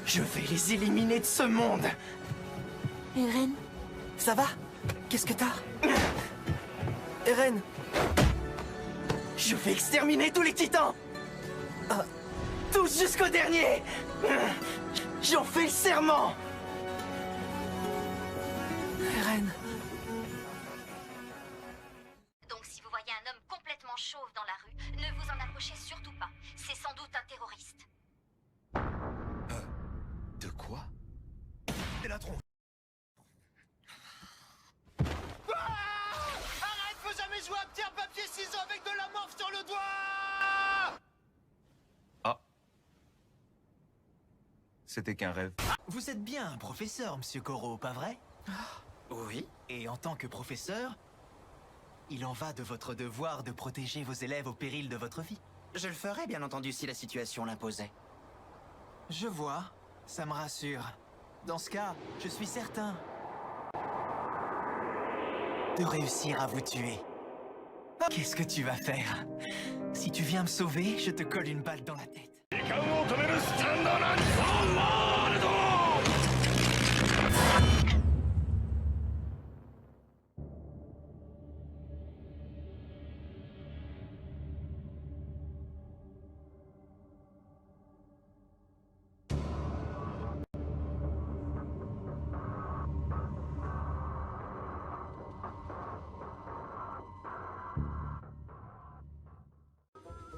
Je vais les éliminer de ce monde. Eren, Ça va? Qu'est-ce que t'as? Eren! Je vais exterminer tous les titans! Tous jusqu'au dernier! J'en fais le serment! Eren... Donc si vous voyez un homme complètement chauve dans la rue, ne vous en approchez surtout pas. C'est sans doute un terroriste. De quoi? Et la tronche. Arrête, faut jamais jouer à pierre, papier, ciseaux avec de la morphe sur le doigt! Ah. C'était qu'un rêve. Vous êtes bien un professeur, monsieur Koro, pas vrai? Oui. Et en tant que professeur, il en va de votre devoir de protéger vos élèves au péril de votre vie. Je le ferais, bien entendu, si la situation l'imposait. Je vois. Ça me rassure. Dans ce cas, je suis certain de réussir à vous tuer. Qu'est-ce que tu vas faire? Si tu viens me sauver, je te colle une balle dans la tête.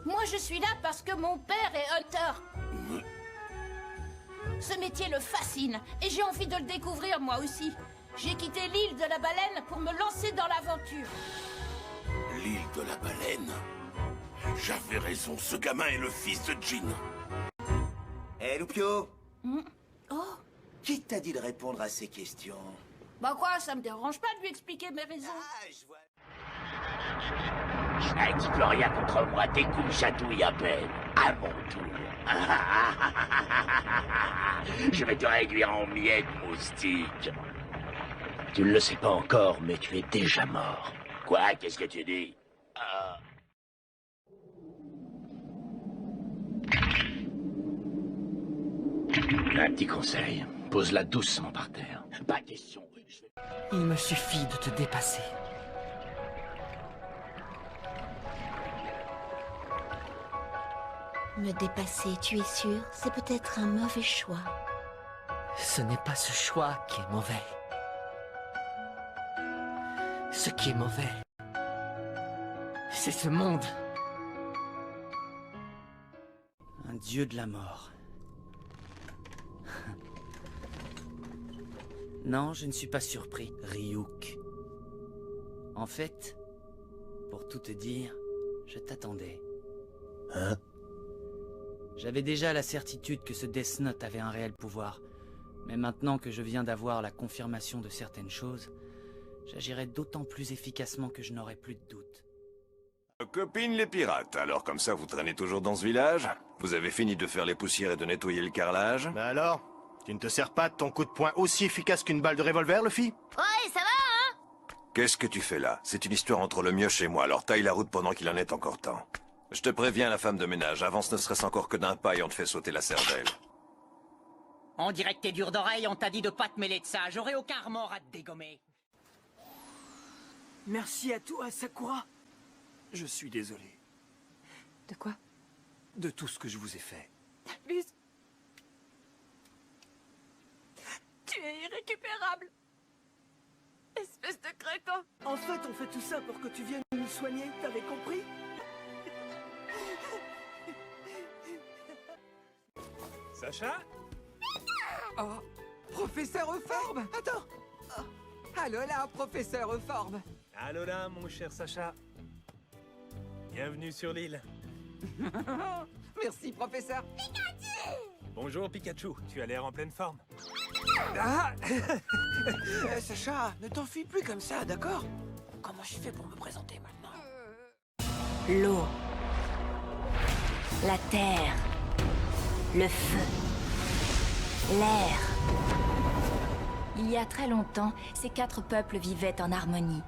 moi je suis là parce que mon père est hunter. Ce métier le fascine et j'ai envie de le découvrir moi aussi. J'ai quitté l'île de la baleine pour me lancer dans l'aventure. L'île de la baleine? J'avais raison, ce gamin est le fils de Jin. Hé, Loupio! Oh, Qui t'a dit de répondre à ces questions? bah quoi, ça me dérange pas de lui expliquer mes raisons. Ah, je vois... Je n'ai plus rien contre moi, tes coups me chatouillent à peine. À mon tour. Je vais te réduire en miettes, moustique. Tu ne le sais pas encore, mais tu es déjà mort. Quoi? Qu'est-ce que tu dis? Un petit conseil. Pose-la doucement par terre. Pas question. Il me suffit de te dépasser. Me dépasser, tu es sûr, c'est peut-être un mauvais choix. Ce n'est pas ce choix qui est mauvais. Ce qui est mauvais, c'est ce monde. Un dieu de la mort. Non, je ne suis pas surpris, Ryuk. En fait, pour tout te dire, je t'attendais. Hein? J'avais déjà la certitude que ce Death Note avait un réel pouvoir. Mais maintenant que je viens d'avoir la confirmation de certaines choses, j'agirai d'autant plus efficacement que je n'aurai plus de doute. Copine les pirates, alors comme ça vous traînez toujours dans ce village? Vous avez fini de faire les poussières et de nettoyer le carrelage? Mais alors? Tu ne te sers pas de ton coup de poing aussi efficace qu'une balle de revolver, Luffy? Ouais, ça va, hein? Qu'est-ce que tu fais là? C'est une histoire entre le mioche et moi, alors taille la route pendant qu'il en est encore temps. Je te préviens, la femme de ménage, avance ne serait-ce encore que d'un pas et on te fait sauter la cervelle. On dirait que t'es dur d'oreille, on t'a dit de pas te mêler de ça, j'aurais aucun remords à te dégommer. Merci à toi, Sakura. Je suis désolé De quoi? de tout ce que je vous ai fait. Luz, tu es irrécupérable. Espèce de crétin. En fait, on fait tout ça pour que tu viennes nous soigner, t'avais compris? Sacha? Oh, professeur Euphorbe! Attends! Oh. Allô là, professeur Euphorbe! Allô là, mon cher Sacha. Bienvenue sur l'île. Merci, professeur! Bonjour Pikachu, tu as l'air en pleine forme. Ah! Sacha, ne t'enfuis plus comme ça, d'accord? Comment je fais pour me présenter maintenant? L'eau, la terre, le feu, l'air, Il y a très longtemps, ces 4 peuples vivaient en harmonie.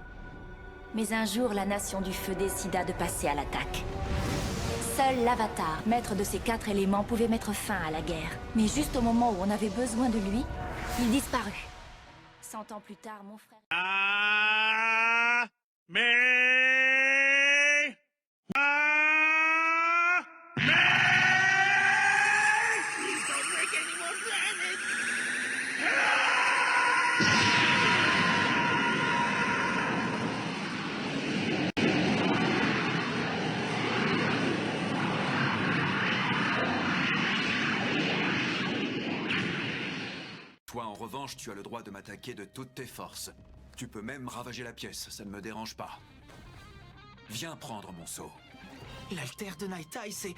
Mais un jour, la Nation du Feu décida de passer à l'attaque. Seul l'Avatar, maître de ces 4 éléments, pouvait mettre fin à la guerre. Mais juste au moment où on avait besoin de lui, il disparut. 100 ans plus tard, mon frère... Toi, en revanche, tu as le droit de m'attaquer de toutes tes forces. Tu peux même ravager la pièce, ça ne me dérange pas. Viens prendre mon seau. L'alter de Night Eye, c'est...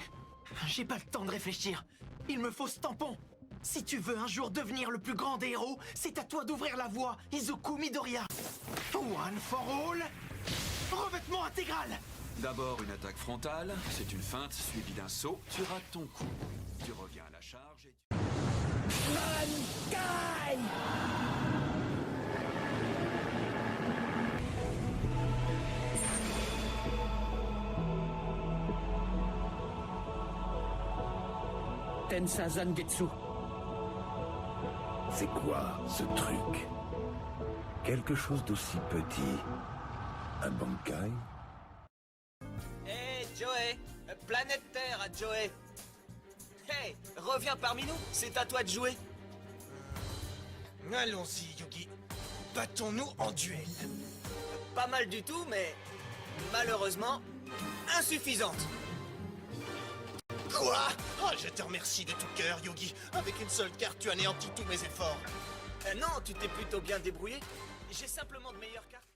J'ai pas le temps de réfléchir. Il me faut ce tampon. Si tu veux un jour devenir le plus grand des héros, c'est à toi d'ouvrir la voie, Izuku Midoriya. One for all. Revêtement intégral. D'abord une attaque frontale, c'est une feinte suivie d'un saut. Tu rates ton coup. Tu reviens à la charge et tu... Tensa Zangetsu. C'est quoi, ce truc? Quelque chose d'aussi petit. Un Bankai? Hé, Joey! Planète Terre à Joey! Hey, reviens parmi nous, c'est à toi de jouer. Allons-y, Yugi. Battons-nous en duel. Pas mal du tout, mais malheureusement, insuffisante. Quoi? Oh, je te remercie de tout cœur, Yugi. Avec une seule carte, tu anéantis tous mes efforts. Non, tu t'es plutôt bien débrouillé. J'ai simplement de meilleures cartes.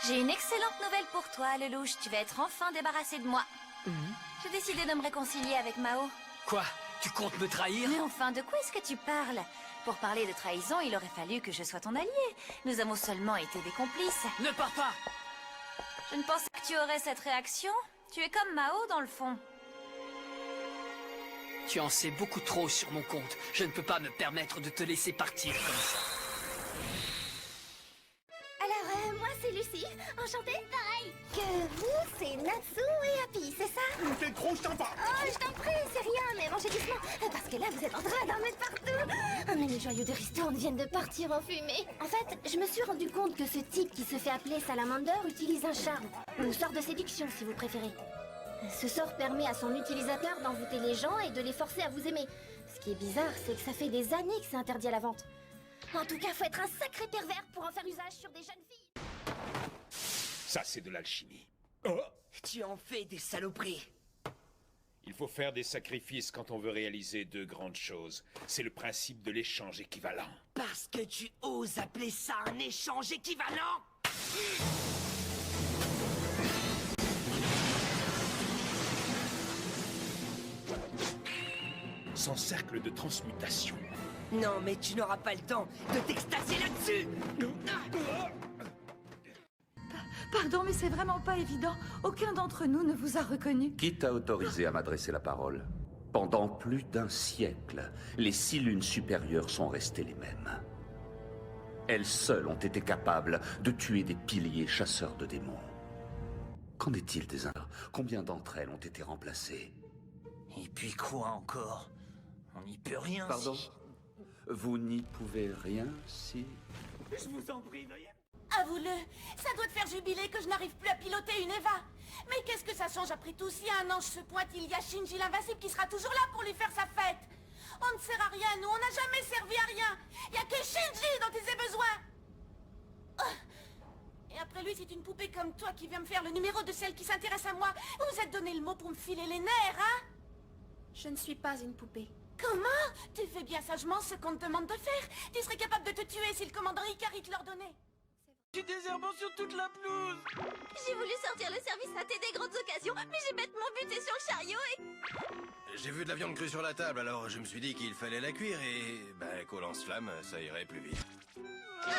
J'ai une excellente nouvelle pour toi, Lelouch. Tu vas être enfin débarrassé de moi. J'ai décidé de me réconcilier avec Mao. Quoi? Tu comptes me trahir? Mais enfin, de quoi est-ce que tu parles? Pour parler de trahison, il aurait fallu que je sois ton allié. Nous avons seulement été des complices. Ne pars pas! Je ne pensais que tu aurais cette réaction. Tu es comme Mao, dans le fond. Tu en sais beaucoup trop sur mon compte. Je ne peux pas me permettre de te laisser partir comme ça. Alors, moi c'est Lucie, enchantée. Pareil. Que vous, c'est Natsu et Happy, c'est ça? T'es trop sympa. Oh, je t'en prie, c'est rien, mais mangez doucement. Parce que là, vous êtes en train d'en mettre partout. Oh, mais les joyaux de ristourne viennent de partir en fumée. En fait, je me suis rendu compte que ce type qui se fait appeler Salamander utilise un charme. Ou sort de séduction, si vous préférez. Ce sort permet à son utilisateur d'envoûter les gens et de les forcer à vous aimer. Ce qui est bizarre, c'est que ça fait des années que c'est interdit à la vente. En tout cas, faut être un sacré pervers pour en faire usage sur des jeunes filles. Ça, c'est de l'alchimie. Oh! Tu en fais des saloperies. Il faut faire des sacrifices quand on veut réaliser 2 grandes choses. C'est le principe de l'échange équivalent. Parce que tu oses appeler ça un échange équivalent? Son cercle de transmutation. Non, mais tu n'auras pas le temps de t'extasier là-dessus. Pardon, mais c'est vraiment pas évident. Aucun d'entre nous ne vous a reconnu. Qui t'a autorisé à m'adresser la parole? Pendant plus d'1 siècle, les 6 lunes supérieures sont restées les mêmes. Elles seules ont été capables de tuer des piliers chasseurs de démons. Qu'en est-il des autres? Combien d'entre elles ont été remplacées? Et puis quoi encore? On n'y peut rien. Pardon? Si... Vous n'y pouvez rien, si? Je vous en prie, veuillez... Avoue-le, ça doit te faire jubiler que je n'arrive plus à piloter une Eva. Mais qu'est-ce que ça change après tout? Si un ange se pointe, il y a Shinji l'invincible qui sera toujours là pour lui faire sa fête. On ne sert à rien, nous, on n'a jamais servi à rien. Il n'y a que Shinji dont il ait besoin. Et après lui, c'est une poupée comme toi qui vient me faire le numéro de celle qui s'intéresse à moi. Vous vous êtes donné le mot pour me filer les nerfs, hein? Je ne suis pas une poupée. Comment? Tu fais bien sagement ce qu'on te demande de faire. Tu serais capable de te tuer si le commandant Ikari te l'ordonnait. Du désherbant sur toute la pelouse. J'ai voulu sortir le service raté des grandes occasions, mais j'ai bêtement buté sur le chariot et... J'ai vu de la viande crue sur la table, alors je me suis dit qu'il fallait la cuire et... Ben, qu'au lance-flamme, ça irait plus vite. Ah,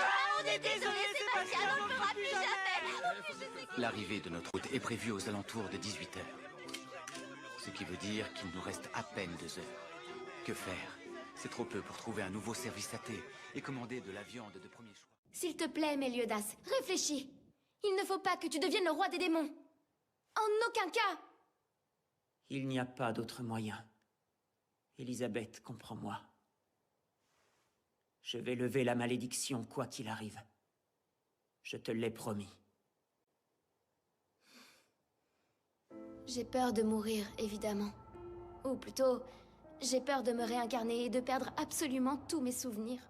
on est désolé, Sébastien, on ne le fera plus jamais. L'arrivée de notre route est prévue aux alentours de 18 heures. Ce qui veut dire qu'il nous reste à peine 2 heures. Que faire C'est trop peu pour trouver un nouveau service à thé et commander de la viande de premier choix. S'il te plaît, Méliodas, réfléchis. Il ne faut pas que tu deviennes le roi des démons. En aucun cas. Il n'y a pas d'autre moyen. Elisabeth, comprends-moi. Je vais lever la malédiction quoi qu'il arrive. Je te l'ai promis. J'ai peur de mourir, évidemment. Ou plutôt, j'ai peur de me réincarner et de perdre absolument tous mes souvenirs.